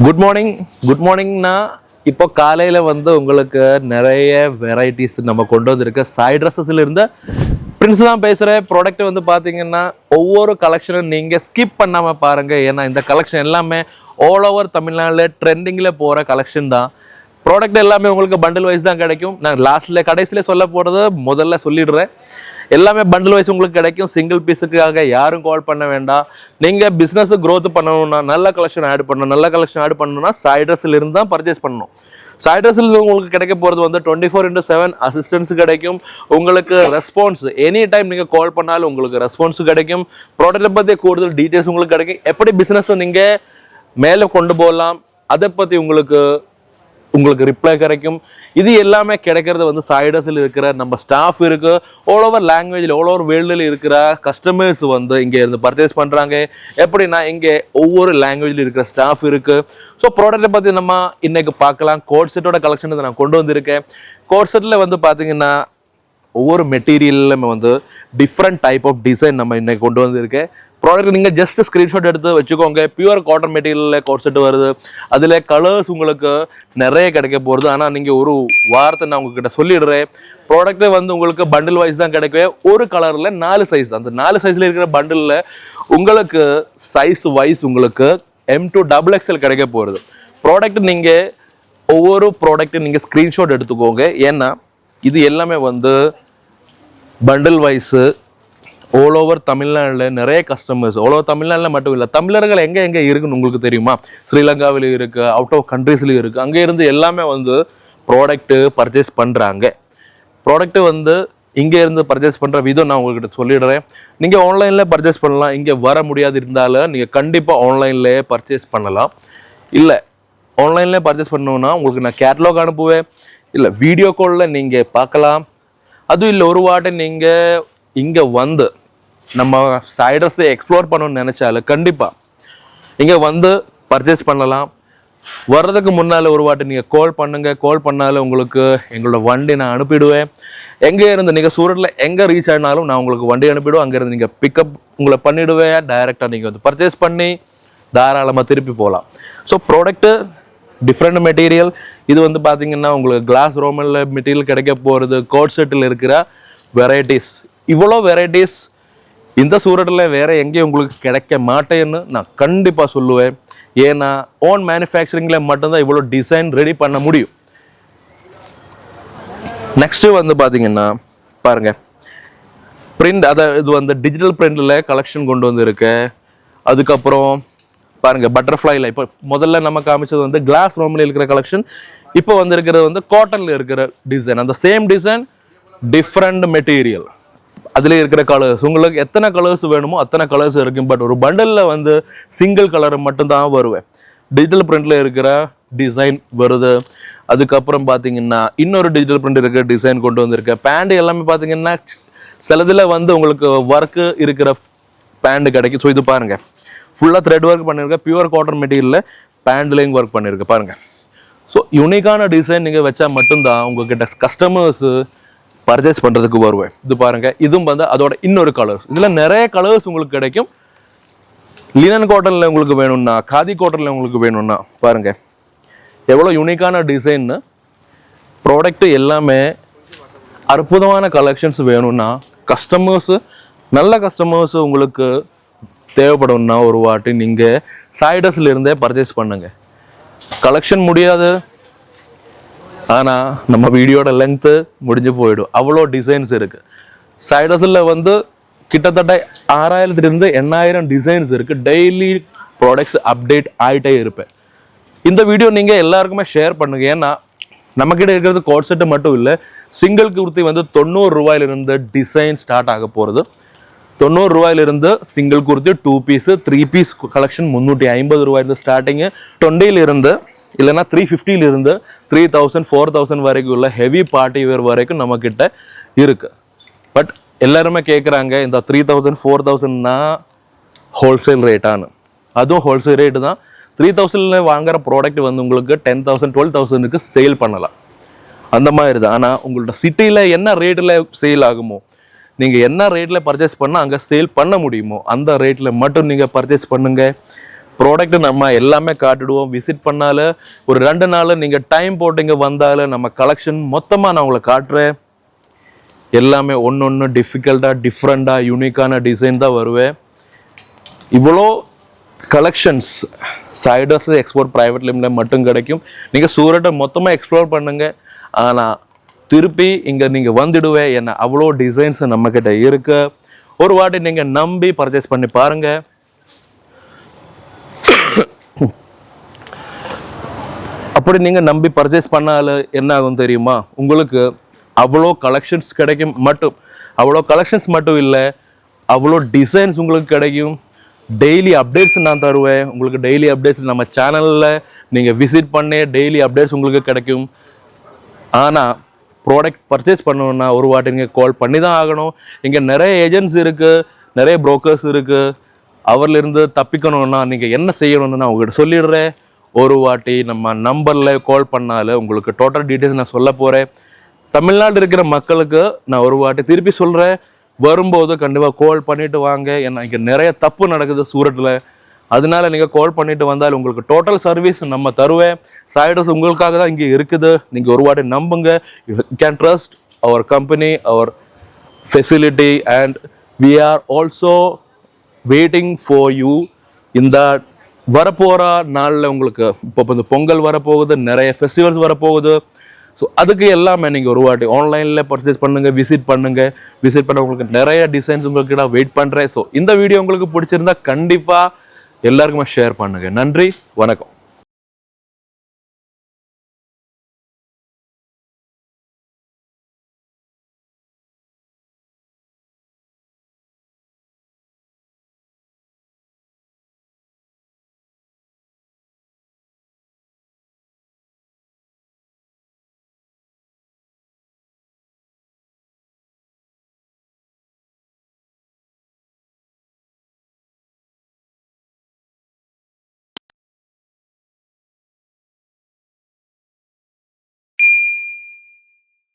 Good மார்னிங்னா இப்போ காலையில் வந்து உங்களுக்கு நிறைய வெரைட்டிஸ் நம்ம கொண்டு வந்திருக்க சாய் ட்ரெஸ்ஸஸில் இருந்த பிரின்ஸ் தான் பேசுகிறேன். ப்ராடக்ட் வந்து பார்த்தீங்கன்னா ஒவ்வொரு கலெக்ஷனும் நீங்கள் ஸ்கிப் பண்ணாமல் பாருங்கள். ஏன்னா இந்த கலெக்ஷன் எல்லாமே ஆல் ஓவர் தமிழ்நாட்டில் ட்ரெண்டிங்கில் போகிற கலெக்ஷன் தான். ப்ராடக்ட் எல்லாமே உங்களுக்கு பண்டில் வைஸ் தான் கிடைக்கும். நான் கடைசியில் சொல்ல போகிறது முதல்ல சொல்லிடுறேன். எல்லாமே பண்டில் வைஸ் உங்களுக்கு கிடைக்கும். சிங்கிள் பீஸுக்காக யாரும் கால் பண்ண வேண்டாம். நீங்கள் பிஸ்னஸ் க்ரோத் பண்ணணும்னா நல்ல கலெக்ஷன் ஆட் பண்ணணும்னா சாய் ட்ரெஸ்ஸில் இருந்து தான் பர்ச்சேஸ் பண்ணணும். சாய் ட்ரெஸ்ஸில் உங்களுக்கு கிடைக்க போகிறது வந்து 24/7 அசிஸ்டன்ஸ் கிடைக்கும். உங்களுக்கு ரெஸ்பான்ஸ் எனி டைம் நீங்கள் கால் பண்ணாலும் உங்களுக்கு ரெஸ்பான்ஸ் கிடைக்கும். ப்ராடக்ட்டை பற்றி கூடுதல் டீட்டெயில்ஸ் உங்களுக்கு கிடைக்கும். எப்படி பிஸ்னஸ் நீங்கள் மேலே கொண்டு போகலாம் அதை பற்றி உங்களுக்கு ரிப்ளை கிடைக்கும். இது எல்லாமே கிடைக்கிறது வந்து சாய் ட்ரெஸ்ஸில் இருக்கிற நம்ம ஸ்டாஃப் இருக்கு. ஆல் ஓவர் லாங்குவேஜில் ஆல் ஓவர் வேர்ல்டில் இருக்கிற கஸ்டமர்ஸ் வந்து இங்கே இருந்து பர்ச்சேஸ் பண்ணுறாங்க. எப்படின்னா இங்கே ஒவ்வொரு லாங்குவேஜில் இருக்கிற ஸ்டாஃப் இருக்கு. ஸோ ப்ராடக்ட்டை பற்றி நம்ம இன்னைக்கு பார்க்கலாம். கோட் செட்டோட கலெக்ஷன் நான் கொண்டு வந்திருக்கேன். கோட் செட்டில் வந்து பார்த்தீங்கன்னா ஒவ்வொரு மெட்டீரியல்லுமே வந்து டிஃப்ரெண்ட் டைப் ஆஃப் டிசைன் நம்ம இன்னைக்கு கொண்டு வந்திருக்கேன். ப்ராடக்ட் நீங்கள் ஜஸ்ட் ஸ்க்ரீன்ஷாட் எடுத்து வச்சுக்கோங்க. பியூர் காட்டன் மெட்டீரியலில் கோட் செட் வருது. அதில் கலர்ஸ் உங்களுக்கு நிறைய கிடைக்க போகிறது. ஆனால் நீங்கள் ஒரு வாரத்தை நான் உங்ககிட்ட சொல்லிடுறேன். ப்ராடக்ட்டே வந்து உங்களுக்கு பண்டில் வைஸ் தான் கிடைக்கும். ஒரு கலரில் 4 சைஸ், அந்த 4 சைஸில் இருக்கிற பண்டிலில் உங்களுக்கு சைஸ் வைஸ் உங்களுக்கு M to XXL கிடைக்க போகிறது. ப்ராடக்ட் நீங்கள் ஒவ்வொரு ப்ராடக்ட்டும் நீங்கள் ஸ்க்ரீன்ஷாட் எடுத்துக்கோங்க. ஏன்னா இது எல்லாமே வந்து பண்டில் வைஸு ஆல் ஓவர் தமிழ்நாட்டில் நிறைய கஸ்டமர்ஸ், ஆல் ஓவர் தமிழ்நாட்டில் மட்டும் இல்லை, தமிழர்கள் எங்கே இருக்குன்னு உங்களுக்கு தெரியுமா? ஸ்ரீலங்காவில் இருக்குது, அவுட் ஆஃப் கண்ட்ரீஸ்லையும் இருக்குது. அங்கே இருந்து எல்லாமே வந்து ப்ராடக்ட்டு பர்ச்சேஸ் பண்ணுறாங்க. ப்ராடக்ட்டு வந்து இங்கே இருந்து பர்ச்சேஸ் பண்ணுற விதம் நான் உங்கள்கிட்ட சொல்லிடுறேன். நீங்கள் ஆன்லைனில் பர்ச்சேஸ் பண்ணலாம். இங்கே வர முடியாது இருந்தாலும் நீங்கள் கண்டிப்பாக ஆன்லைன்லேயே பர்ச்சேஸ் பண்ணலாம். இல்லை ஆன்லைன்லேயே பர்ச்சேஸ் பண்ணணுன்னா உங்களுக்கு நான் கேட்லாக் அனுப்புவேன். இல்லை வீடியோ காலில் நீங்கள் பார்க்கலாம். அதுவும் இல்லை ஒரு வாட்டி நீங்கள் இங்கே வந்து நம்ம சாய் ட்ரெஸ்ஸை எக்ஸ்ப்ளோர் பண்ணணும்னு நினச்சாலும் கண்டிப்பாக இங்கே வந்து பர்ச்சேஸ் பண்ணலாம். வர்றதுக்கு முன்னால் ஒரு வாட்டி நீங்கள் கால் பண்ணுங்கள். கால் பண்ணாலும் உங்களுக்கு எங்களோட வண்டி நான் அனுப்பிடுவேன். எங்கே இருந்து நீங்கள் சூரத்தில் எங்கே ரீச் ஆனாலும் நான் உங்களுக்கு வண்டி அனுப்பிடுவேன். அங்கேருந்து நீங்கள் பிக்கப் உங்களை பண்ணிவிடுவேன். டைரெக்டாக நீங்கள் வந்து பர்ச்சேஸ் பண்ணி தாராளமாக திருப்பி போகலாம். So product different material. இது வந்து பார்த்தீங்கன்னா உங்களுக்கு கிளாஸ் ரோமனில் மெட்டீரியல் கிடைக்க போகிறது. கோட் செட்டில் இருக்கிற வெரைட்டிஸ், இவ்வளோ வெரைட்டிஸ் இந்த சூரத்தில் வேறு எங்கேயும் உங்களுக்கு கிடைக்க மாட்டேன்னு நான் கண்டிப்பாக சொல்லுவேன். ஏன்னா ஓன் மேனுஃபேக்சரிங்கில் மட்டும்தான் இவ்வளோ டிசைன் ரெடி பண்ண முடியும். நெக்ஸ்ட்டு வந்து பார்த்தீங்கன்னா பாருங்கள் பிரிண்ட், இது வந்து டிஜிட்டல் பிரிண்டில் கலெக்ஷன் கொண்டு வந்திருக்கேன். அதுக்கப்புறம் பாருங்கள் பட்டர்ஃப்ளைல இப்போ முதல்ல நம்ம காமிச்சது வந்து கிளாஸ் ரோமில் இருக்கிற கலெக்ஷன். இப்போ வந்திருக்கிறது வந்து காட்டனில் இருக்கிற டிசைன். அந்த சேம் டிசைன் டிஃப்ரெண்ட் மெட்டீரியல், அதில் இருக்கிற கலர்ஸ் உங்களுக்கு எத்தனை கலர்ஸ் வேணுமோ அத்தனை கலர்ஸ் இருக்கும். பட் ஒரு பண்டலில் வந்து சிங்கிள் கலர் மட்டும்தான் வருவேன். டிஜிட்டல் பிரிண்டில் இருக்கிற டிசைன் வருது. அதுக்கப்புறம் பார்த்தீங்கன்னா இன்னொரு டிஜிட்டல் பிரிண்ட் இருக்கிற டிசைன் கொண்டு வந்திருக்கேன். பேண்ட் எல்லாமே பார்த்தீங்கன்னா சிலதில் வந்து உங்களுக்கு ஒர்க்கு இருக்கிற பேண்ட் கிடைக்கும். ஸோ இது பாருங்கள் ஃபுல்லாக த்ரெட் ஒர்க் பண்ணியிருக்கேன். பியூர் காட்டன் மெட்டீரியலில் பேண்ட்லேயும் ஒர்க் பண்ணியிருக்கேன் பாருங்கள். ஸோ யூனிக்கான டிசைன் நீங்கள் வச்சா மட்டும்தான் உங்ககிட்ட கஸ்டமர்ஸு பர்ச்சேஸ் பண்ணுறதுக்கு வருவேன். இது பாருங்கள், இதுவும் வந்து அதோட இன்னொரு கலர்ஸ். இதில் நிறைய கலர்ஸ் உங்களுக்கு கிடைக்கும். லினன் காட்டனில் உங்களுக்கு வேணும்னா, காதி காட்டனில் உங்களுக்கு வேணும்னா பாருங்கள் எவ்வளோ யூனிக்கான டிசைன்னு. ப்ராடக்ட்டு எல்லாமே அற்புதமான கலெக்ஷன்ஸ் வேணும்னா நல்ல கஸ்டமர்ஸு உங்களுக்கு தேவைப்படும்னா ஒரு வாட்டி நீங்கள் சாய் ட்ரெஸ்ஸில் இருந்தே பர்ச்சேஸ் பண்ணுங்கள். கலெக்ஷன் முடியாது, ஆனால் நம்ம வீடியோட லென்த்து முடிஞ்சு போயிடும். அவ்வளோ டிசைன்ஸ் இருக்குது. சாய் ட்ரெஸ்ஸில் வந்து கிட்டத்தட்ட 6000 8000 டிசைன்ஸ் இருக்குது. டெய்லி ப்ராடக்ட்ஸ் அப்டேட் ஆகிட்டே இருப்பேன். இந்த வீடியோ நீங்கள் எல்லாருக்குமே ஷேர் பண்ணுங்கள். ஏன்னா நம்மக்கிட்ட இருக்கிறது கோட் செட்டு மட்டும் இல்லை, சிங்கிள் குர்த்தி வந்து 90 ரூபாயிலிருந்து டிசைன் ஸ்டார்ட் ஆக போகிறது. 90 ரூபாயிலிருந்து single kurti 2 piece 3 piece collection 350 ரூபாயிலிருந்து ஸ்டார்டிங்கு. 20 இல்லைன்னா 350 3000 4000 வரைக்கும் உள்ள ஹெவி பார்ட்டி வேர் வரைக்கும் நம்மக்கிட்ட இருக்குது. பட் எல்லாருமே கேட்குறாங்க இந்த 3000 4000னா ஹோல்சேல் ரேட்டானு. அதுவும் ஹோல்சேல் ரேட்டு தான். 3000 வாங்குகிற ப்ராடக்ட் வந்து உங்களுக்கு 10,000 12,000க்கு சேல் பண்ணலாம். அந்த மாதிரி தான். ஆனால் உங்கள்ட்ட சிட்டியில் என்ன ரேட்டில் சேல் ஆகுமோ, நீங்கள் என்ன ரேட்டில் பர்ச்சேஸ் பண்ணால் அங்கே சேல் பண்ண முடியுமோ அந்த ரேட்டில் மட்டும் நீங்கள் பர்ச்சேஸ் பண்ணுங்கள். ப்ராடக்ட் நம்ம எல்லாமே காட்டிடுவோம். விசிட் பண்ணால ஒரு 2 நாள் நீங்கள் டைம் போட்டு இங்கே வந்தாலும் நம்ம கலெக்ஷன் மொத்தமாக நான் உங்களுக்கு காட்டுறேன். எல்லாமே ஒன்று டிஃபிகல்ட்டாக டிஃப்ரெண்ட்டாக யூனிக்கான டிசைன் தான் வருவேன். இவ்வளோ கலெக்ஷன்ஸ் சைடர்ஸ் எக்ஸ்போர்ட் ப்ரைவேட் லிமிட்டில் மட்டும் கிடைக்கும். நீங்கள் சூரட்டை மொத்தமாக எக்ஸ்ப்ளோர் பண்ணுங்க. ஆனால் திருப்பி இங்கே நீங்கள் வந்துடுவேன். ஏன்னா அவ்வளோ டிசைன்ஸ் நம்மக்கிட்ட இருக்கு. ஒரு வாட்டி நீங்கள் நம்பி பர்ச்சேஸ் பண்ணி பாருங்க. அப்படி நீங்கள் நம்பி பர்ச்சேஸ் பண்ணால என்ன ஆகும் தெரியுமா? உங்களுக்கு அவ்வளோ கலெக்ஷன்ஸ் கிடைக்கும். அவ்வளோ கலெக்ஷன்ஸ் மட்டும் இல்லை, அவ்வளோ டிசைன்ஸ் உங்களுக்கு கிடைக்கும். டெய்லி அப்டேட்ஸ் நான் தருவேன். உங்களுக்கு டெய்லி அப்டேட்ஸ் நம்ம சேனலில் நீங்கள் விசிட் பண்ணி டெய்லி அப்டேட்ஸ் உங்களுக்கு கிடைக்கும். ஆனால் ப்ராடக்ட் பர்ச்சேஸ் பண்ணணுன்னா ஒரு வாட்டி நீங்கள் கால் பண்ணி தான் ஆகணும். இங்கே நிறைய ஏஜென்ட்ஸ் இருக்குது, நிறைய ப்ரோக்கர்ஸ் இருக்குது. அவர்லேருந்து தப்பிக்கணும்னா நீங்கள் என்ன செய்யணும்னு நான் உங்கள்கிட்ட சொல்லிடுறேன். ஒரு வாட்டி நம்ம நம்பரில் கால் பண்ணாலும் உங்களுக்கு டோட்டல் டீட்டெயில்ஸ் நான் சொல்ல போகிறேன். தமிழ்நாடு இருக்கிற மக்களுக்கு நான் ஒரு வாட்டி திருப்பி சொல்கிறேன், வரும்போது கண்டிப்பாக கால் பண்ணிட்டு வாங்க. ஏன்னா இங்கே நிறைய தப்பு நடக்குது சூரட்டில். அதனால நீங்கள் கால் பண்ணிட்டு வந்தால் உங்களுக்கு டோட்டல் சர்வீஸ் நம்ம தருவேன். சைடர்ஸ் உங்களுக்காக தான் இங்கே இருக்குது. நீங்கள் ஒரு வாட்டி நம்புங்க. You can trust our company, our facility, and we are also waiting for you. இந்த வரப்போகிற நாளில் உங்களுக்கு இப்போ இந்த பொங்கல் வரப்போகுது, நிறைய ஃபெஸ்டிவல்ஸ் வரப்போகுது. ஸோ அதுக்கு எல்லாமே நீங்கள் ஒரு வாட்டி ஆன்லைனில் பர்ச்சேஸ் பண்ணுங்கள், விசிட் பண்ண உங்களுக்கு நிறைய டிசைன்ஸ் உங்களுக்கு நான் வெயிட் பண்ணுறேன். ஸோ இந்த வீடியோ உங்களுக்கு பிடிச்சிருந்தா கண்டிப்பாக எல்லாருக்குமே ஷேர் பண்ணுங்கள். நன்றி, வணக்கம்.